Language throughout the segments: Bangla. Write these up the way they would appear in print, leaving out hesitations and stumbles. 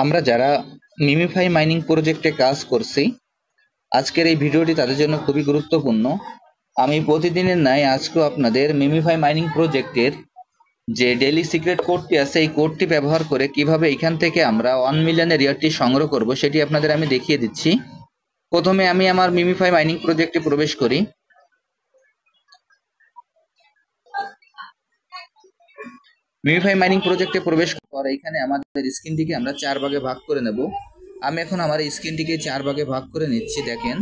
আমরা যারা মিমিফাই মাইনিং প্রজেক্টে কাজ করছি, আজকের এই ভিডিওটি তাদের জন্য খুবই গুরুত্বপূর্ণ। আমি প্রতিদিনের ন্যায় আজকেও আপনাদের মিমিফাই মাইনিং প্রজেক্টের যে ডেইলি সিক্রেট কোডটি আছে, এই কোডটি ব্যবহার করে কিভাবে এখান থেকে আমরা 1 মিলিয়নের রিওয়ার্ডটি সংগ্রহ করব সেটি আপনাদের আমি দেখিয়ে দিচ্ছি। প্রথমে আমি আমার মিমিফাই মাইনিং প্রজেক্টে প্রবেশ করি। মিমিফাই মাইনিং প্রজেক্টে প্রবেশ করার পর এখানে আমাদের স্ক্রিনটিকে আমরা 4 ভাগে ভাগ করে নেব। আমি এখন আমার স্ক্রিনটিকে 4 ভাগে ভাগ করে নিচ্ছি। দেখেন,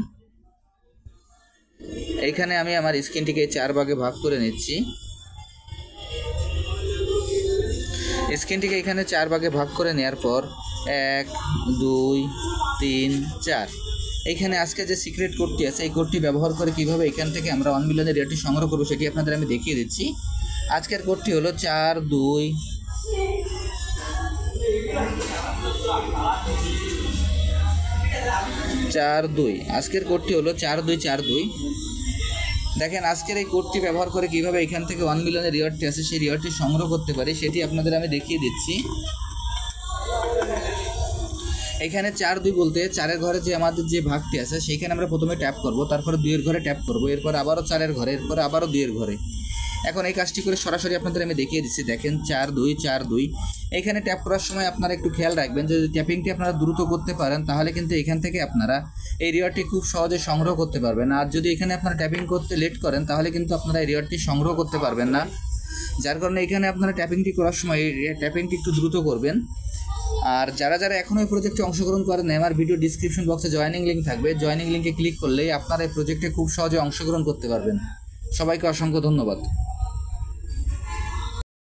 এইখানে আমি আমার স্ক্রিনটিকে 4 ভাগে ভাগ করে নিচ্ছি। স্ক্রিনটিকে এখানে 4 ভাগে ভাগ করে নেওয়ার পর 1 2 3 4 এইখানে আজকে যে সিক্রেট কোডটি আছে, এই কোডটি ব্যবহার করে কিভাবে এখান থেকে আমরা 1 মিলিয়নের রিওয়ার্ডটি সংগ্রহ করব সেটি আপনাদের আমি দেখিয়ে দিচ্ছি। আজকের কোডটি হলো 4 2 4 2। আজকের কোডটি হলো 4 2 4 2। দেখেন, আজকের এই কোডটি ব্যবহার করে কিভাবে এখান থেকে 1 মিলিয়নের রিওয়ার্ডটি আছে সেই রিওয়ার্ডটি সংগ্রহ করতে পারি সেটি আপনাদের আমি দেখিয়ে দিচ্ছি। এখানে 4 2 বলতে 4-এর ঘরে যে আমাদের যে ভাগটি আছে সেইখানে আমরা প্রথমে ট্যাপ করব, তারপরে 2-এর ঘরে ট্যাপ করব, এরপর আবারও 4-এর ঘরে, এরপর আবারও 2-এর ঘরে। এখন এই কাজটি করে সরাসরি আপনাদের আমি দেখিয়ে দিচ্ছি। দেখেন, 4 2 4 2। এখানে ট্যাপ করার সময় আপনারা একটু খেয়াল রাখবেন, যদি ট্যাপিংটি আপনারা দ্রুত করতে পারেন তাহলে কিন্তু এখান থেকে আপনারা এই রিওয়ার্ডটি খুব সহজে সংগ্রহ করতে পারবেন। আর যদি এখানে আপনারা ট্যাপিং করতে লেট করেন তাহলে কিন্তু আপনারা এই রিওয়ার্ডটি সংগ্রহ করতে পারবেন না। যার কারণে এখানে আপনারা ট্যাপিংটি করার সময় এই ট্যাপিংটি একটু দ্রুত করবেন। আর যারা যারা এখনও এই প্রজেক্টে অংশগ্রহণ করেন, আমার ভিডিও ডিসক্রিপশন বক্সে জয়েনিং লিঙ্ক থাকবে, জয়েনিং লিঙ্কে ক্লিক করলেই আপনারা এই প্রজেক্টে খুব সহজে অংশগ্রহণ করতে পারবেন। সবাইকে অসংখ্য ধন্যবাদ।